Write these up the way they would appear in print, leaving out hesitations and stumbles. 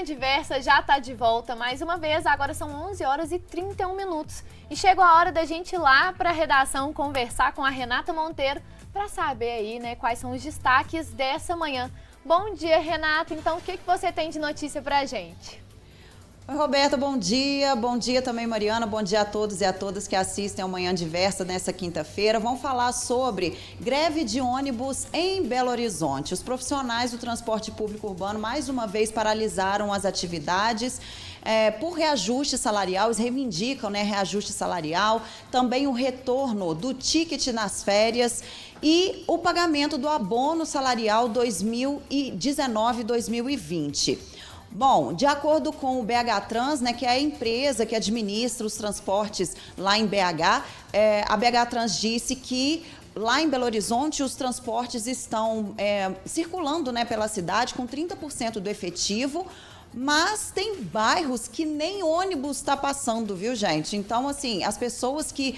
Diversa já está de volta mais uma vez, agora são 11 horas e 31 minutos. E chegou a hora da gente ir lá para a redação conversar com a Renata Monteiro para saber aí, né, quais são os destaques dessa manhã. Bom dia, Renata. Então, o que você tem de notícia para a gente? Oi, Roberta, bom dia. Bom dia também, Mariana. Bom dia a todos e a todas que assistem ao Manhã Diversa nessa quinta-feira. Vamos falar sobre greve de ônibus em Belo Horizonte. Os profissionais do transporte público urbano mais uma vez paralisaram as atividades por reajuste salarial. Eles reivindicam, né, reajuste salarial, também o retorno do ticket nas férias e o pagamento do abono salarial 2019-2020. Bom, de acordo com o BH Trans, né, que é a empresa que administra os transportes lá em BH, a BH Trans disse que lá em Belo Horizonte os transportes estão circulando, né, pela cidade com 30% do efetivo, mas tem bairros que nem ônibus está passando, viu, gente? Então, assim, as pessoas que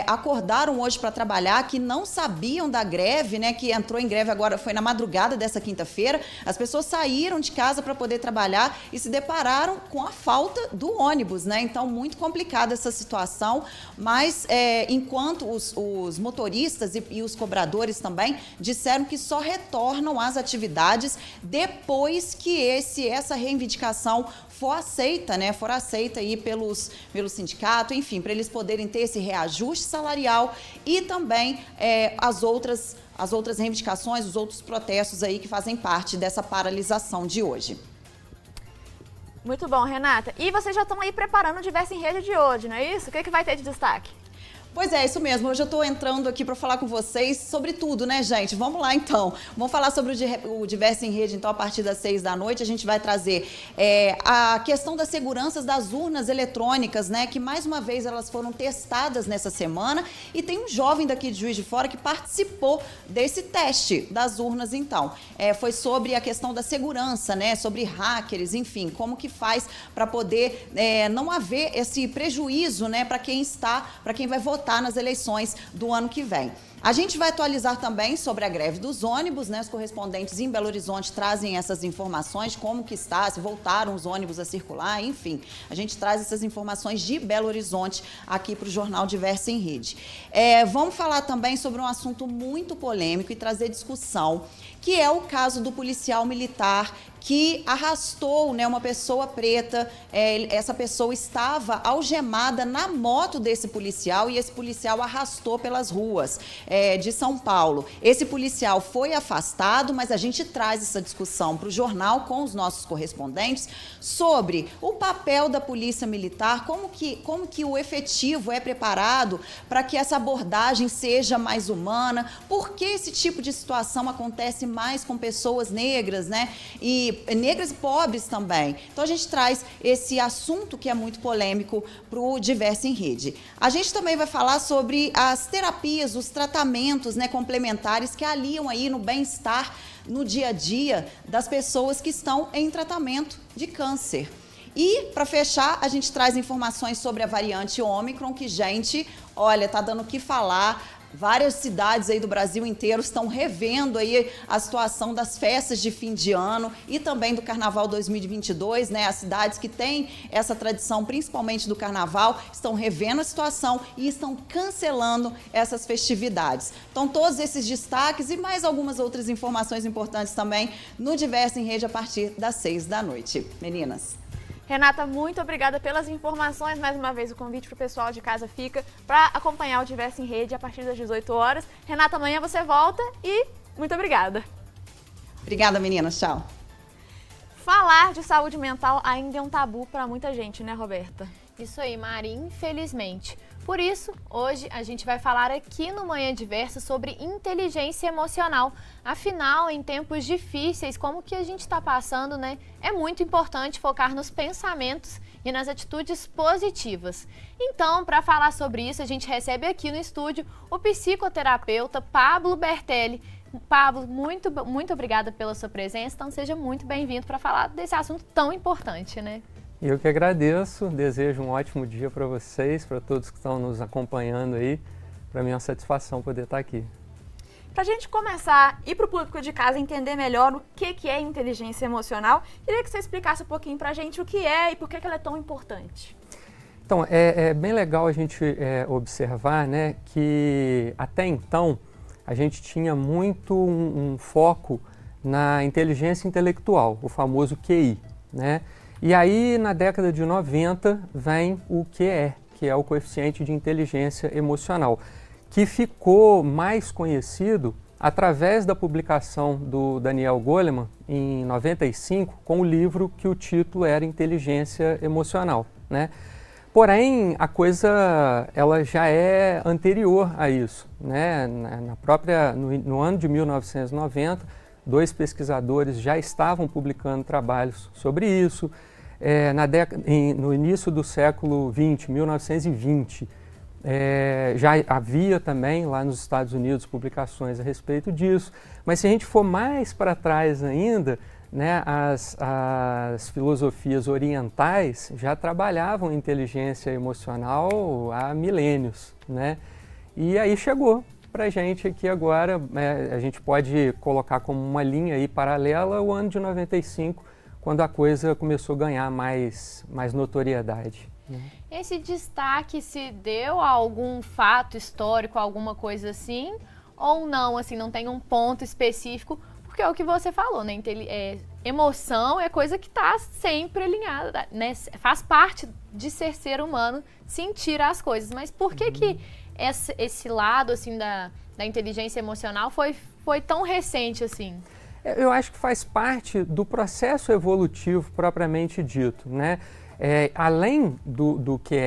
acordaram hoje para trabalhar, que não sabiam da greve, né, que entrou em greve agora, foi na madrugada dessa quinta-feira, as pessoas saíram de casa para poder trabalhar e se depararam com a falta do ônibus, né? Então, muito complicada essa situação, mas enquanto os motoristas e os cobradores também disseram que só retornam às atividades depois que essa reivindicação for aceita, né? For aceita aí pelo sindicato, enfim, para eles poderem ter esse reajuste salarial e também as outras reivindicações, os outros protestos aí que fazem parte dessa paralisação de hoje. Muito bom, Renata. E vocês já estão aí preparando o Diversa em Rede de hoje, não é isso? O que vai ter de destaque? Pois é, isso mesmo. Hoje eu estou entrando aqui para falar com vocês sobre tudo, né, gente? Vamos lá, então. Vamos falar sobre o Diversa em Rede, então, a partir das 6 da noite. A gente vai trazer a questão das seguranças das urnas eletrônicas, né, que, mais uma vez, elas foram testadas nessa semana. E tem um jovem daqui de Juiz de Fora que participou desse teste das urnas, então. Foi sobre a questão da segurança, né, sobre hackers, enfim, como que faz para poder não haver esse prejuízo, né, para quem vai votar nas eleições do ano que vem. A gente vai atualizar também sobre a greve dos ônibus, né? Os correspondentes em Belo Horizonte trazem essas informações, como que está, se voltaram os ônibus a circular, enfim. A gente traz essas informações de Belo Horizonte aqui para o Jornal Diversa em Rede. Vamos falar também sobre um assunto muito polêmico e trazer discussão, que é o caso do policial militar que arrastou, né, uma pessoa preta. Essa pessoa estava algemada na moto desse policial e esse policial arrastou pelas ruas de São Paulo. Esse policial foi afastado, mas a gente traz essa discussão para o jornal com os nossos correspondentes sobre o papel da polícia militar, como que o efetivo é preparado para que essa abordagem seja mais humana, por que esse tipo de situação acontece mais com pessoas negras, né? E negras e pobres também. Então a gente traz esse assunto que é muito polêmico para o Diversa em Rede. A gente também vai falar sobre as terapias, os tratamentos, né, complementares que aliam aí no bem-estar no dia a dia das pessoas que estão em tratamento de câncer. E, para fechar, a gente traz informações sobre a variante Ômicron, que, gente, olha, tá dando o que falar. Várias cidades aí do Brasil inteiro estão revendo aí a situação das festas de fim de ano e também do Carnaval 2022, né? As cidades que têm essa tradição, principalmente do Carnaval, estão revendo a situação e estão cancelando essas festividades. Então, todos esses destaques e mais algumas outras informações importantes também no Diversa em Rede a partir das 6 da noite. Meninas. Renata, muito obrigada pelas informações. Mais uma vez, o convite para o pessoal de casa fica para acompanhar o Diversa em Rede a partir das 18 horas. Renata, amanhã você volta e muito obrigada. Obrigada, meninas. Tchau. Falar de saúde mental ainda é um tabu para muita gente, né, Roberta? Isso aí, Mari, infelizmente. Por isso, hoje a gente vai falar aqui no Manhã Diversa sobre inteligência emocional. Afinal, em tempos difíceis, como que a gente está passando, né? É muito importante focar nos pensamentos e nas atitudes positivas. Então, para falar sobre isso, a gente recebe aqui no estúdio o psicoterapeuta Pablo Bertelli. Pablo, muito obrigada pela sua presença, então seja muito bem-vindo para falar desse assunto tão importante, né? Eu que agradeço, desejo um ótimo dia para vocês, para todos que estão nos acompanhando aí. Para mim é uma satisfação poder estar aqui. Para a gente começar e para o público de casa entender melhor o que é inteligência emocional, queria que você explicasse um pouquinho para a gente o que é e por que ela é tão importante. Então, é bem legal a gente observar, né, que até então a gente tinha muito um foco na inteligência intelectual, o famoso QI, né? E aí, na década de 90, vem o QE, que é o coeficiente de inteligência emocional, que ficou mais conhecido através da publicação do Daniel Goleman, em 95, com o livro que o título era Inteligência Emocional, né? Porém, a coisa ela já é anterior a isso, né? No ano de 1990, 2 pesquisadores já estavam publicando trabalhos sobre isso. No início do século XX, 1920, já havia também lá nos Estados Unidos publicações a respeito disso. Mas se a gente for mais para trás ainda, né, as filosofias orientais já trabalhavam inteligência emocional há milênios, né? E aí chegou para a gente aqui agora, a gente pode colocar como uma linha aí paralela o ano de 95, quando a coisa começou a ganhar mais notoriedade, né? Esse destaque se deu a algum fato histórico, alguma coisa assim, ou não, assim, não tem um ponto específico? Porque é o que você falou, né? Emoção é coisa que está sempre alinhada, né? Faz parte de ser humano sentir as coisas. Mas por que esse lado assim da inteligência emocional foi tão recente assim? Eu acho que faz parte do processo evolutivo propriamente dito, né? Além do que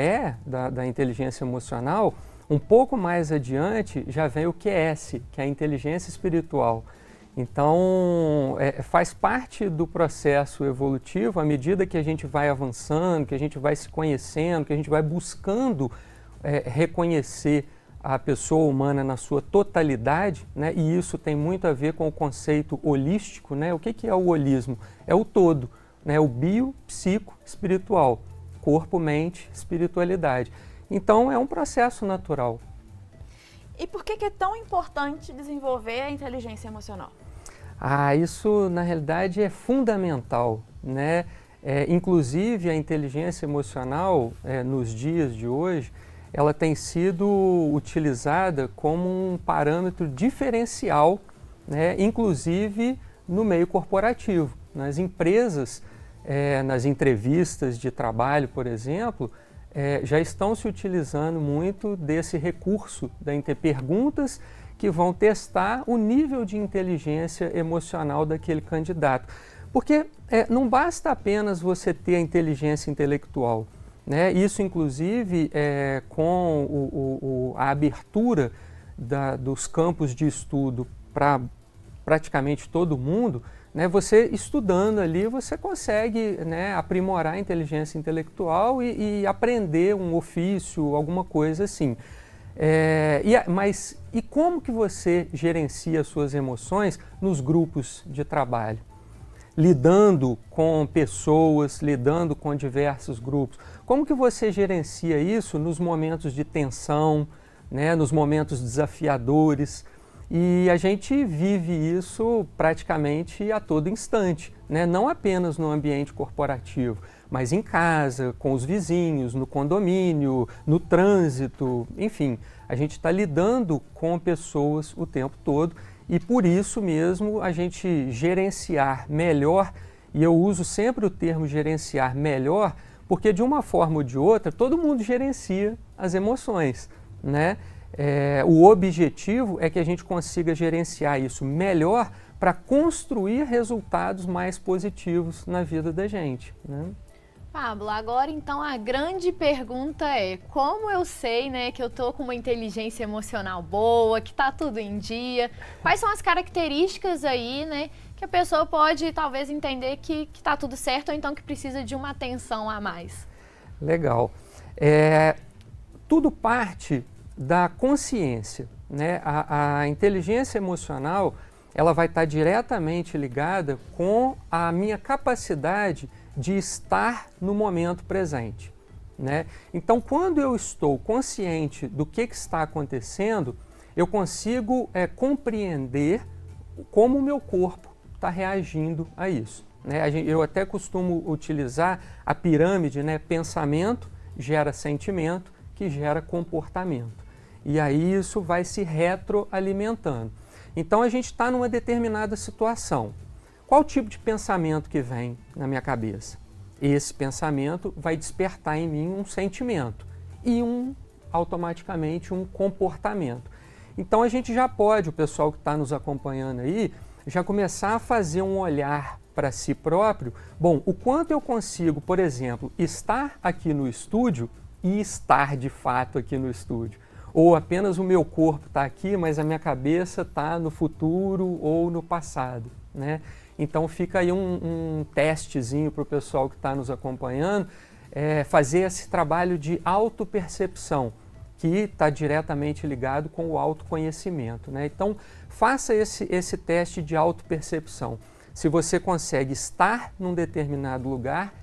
da inteligência emocional, um pouco mais adiante já vem o QS, que é a inteligência espiritual. Então, faz parte do processo evolutivo, à medida que a gente vai avançando, que a gente vai se conhecendo, que a gente vai buscando reconhecer a pessoa humana na sua totalidade, né? E isso tem muito a ver com o conceito holístico, né? O que é o holismo? É o todo, né? O bio, psico, espiritual, corpo, mente, espiritualidade. Então, é um processo natural. E por que é tão importante desenvolver a inteligência emocional? Isso na realidade é fundamental, né? Inclusive a inteligência emocional, nos dias de hoje, ela tem sido utilizada como um parâmetro diferencial, né? Inclusive no meio corporativo. Nas empresas, nas entrevistas de trabalho, por exemplo, já estão se utilizando muito desse recurso de perguntas que vão testar o nível de inteligência emocional daquele candidato. Porque não basta apenas você ter a inteligência intelectual, né? Isso, inclusive, com a abertura dos campos de estudo para praticamente todo mundo, né? Você estudando ali, você consegue, né, aprimorar a inteligência intelectual e aprender um ofício, alguma coisa assim. Mas como que você gerencia as suas emoções nos grupos de trabalho? Lidando com pessoas, lidando com diversos grupos. Como que você gerencia isso nos momentos de tensão, né, nos momentos desafiadores? E a gente vive isso praticamente a todo instante, né? Não apenas no ambiente corporativo, mas em casa, com os vizinhos, no condomínio, no trânsito, enfim. A gente está lidando com pessoas o tempo todo e por isso mesmo a gente gerenciar melhor, e eu uso sempre o termo gerenciar melhor, porque de uma forma ou de outra todo mundo gerencia as emoções, né? O objetivo é que a gente consiga gerenciar isso melhor para construir resultados mais positivos na vida da gente, né? Pablo, agora então a grande pergunta é: como eu sei, né, que eu tô com uma inteligência emocional boa, que tá tudo em dia? Quais são as características aí, né, que a pessoa pode talvez entender que tá tudo certo ou então que precisa de uma atenção a mais? Legal. Tudo parte da consciência, né? A inteligência emocional, ela vai estar diretamente ligada com a minha capacidade de estar no momento presente, né? Então, quando eu estou consciente do que está acontecendo, eu consigo compreender como o meu corpo está reagindo a isso. Né? Eu até costumo utilizar a pirâmide, né? Pensamento gera sentimento, que gera comportamento. E aí isso vai se retroalimentando. Então a gente está numa determinada situação. Qual tipo de pensamento que vem na minha cabeça? Esse pensamento vai despertar em mim um sentimento e automaticamente um comportamento. Então a gente já pode, o pessoal que está nos acompanhando aí, já começar a fazer um olhar para si próprio. Bom, o quanto eu consigo, por exemplo, estar aqui no estúdio e estar de fato aqui no estúdio. Ou apenas o meu corpo está aqui, mas a minha cabeça está no futuro ou no passado, né? Então fica aí um testezinho para o pessoal que está nos acompanhando, fazer esse trabalho de autopercepção, que está diretamente ligado com o autoconhecimento, né? Então faça esse teste de autopercepção. Se você consegue estar num determinado lugar,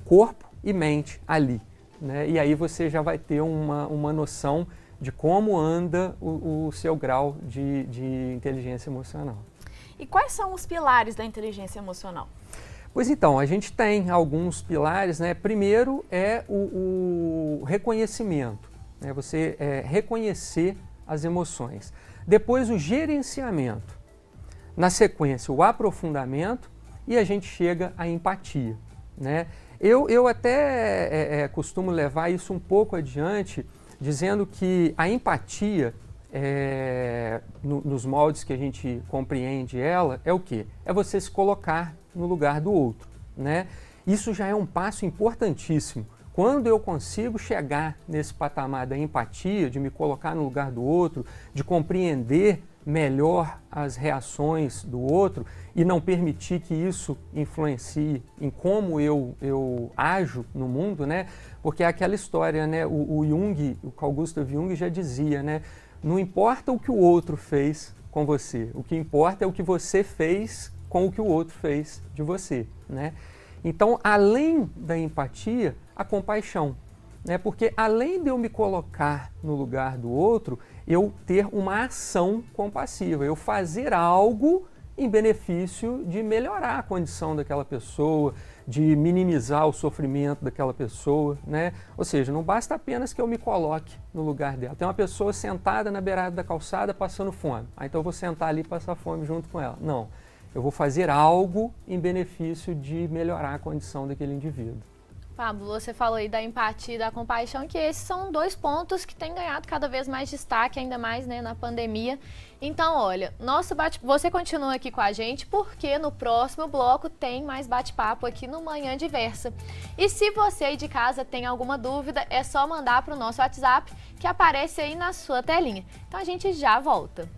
corpo e mente ali, né? E aí você já vai ter uma noção de como anda o seu grau de inteligência emocional. E quais são os pilares da inteligência emocional? Pois então, a gente tem alguns pilares, né? Primeiro é o reconhecimento, né? Você reconhecer as emoções. Depois o gerenciamento. Na sequência, o aprofundamento e a gente chega à empatia, né? Eu até costumo levar isso um pouco adiante, dizendo que a empatia, nos moldes que a gente compreende ela, é o quê? É você se colocar no lugar do outro, né? Isso já é um passo importantíssimo. Quando eu consigo chegar nesse patamar da empatia, de me colocar no lugar do outro, de compreender melhor as reações do outro e não permitir que isso influencie em como eu ajo no mundo, né? Porque é aquela história, né? O Jung, o Carl Gustav Jung já dizia, né? Não importa o que o outro fez com você, o que importa é o que você fez com o que o outro fez de você, né? Então, além da empatia, a compaixão, né? Porque além de eu me colocar no lugar do outro, eu ter uma ação compassiva, eu fazer algo em benefício de melhorar a condição daquela pessoa, de minimizar o sofrimento daquela pessoa, né? Ou seja, não basta apenas que eu me coloque no lugar dela. Tem uma pessoa sentada na beirada da calçada passando fome, então eu vou sentar ali e passar fome junto com ela. Não, eu vou fazer algo em benefício de melhorar a condição daquele indivíduo. Pablo, você falou aí da empatia e da compaixão, que esses são dois pontos que têm ganhado cada vez mais destaque, ainda mais, né, na pandemia. Então, olha, você continua aqui com a gente, porque no próximo bloco tem mais bate-papo aqui no Manhã Diversa. E se você aí de casa tem alguma dúvida, é só mandar para o nosso WhatsApp, que aparece aí na sua telinha. Então a gente já volta.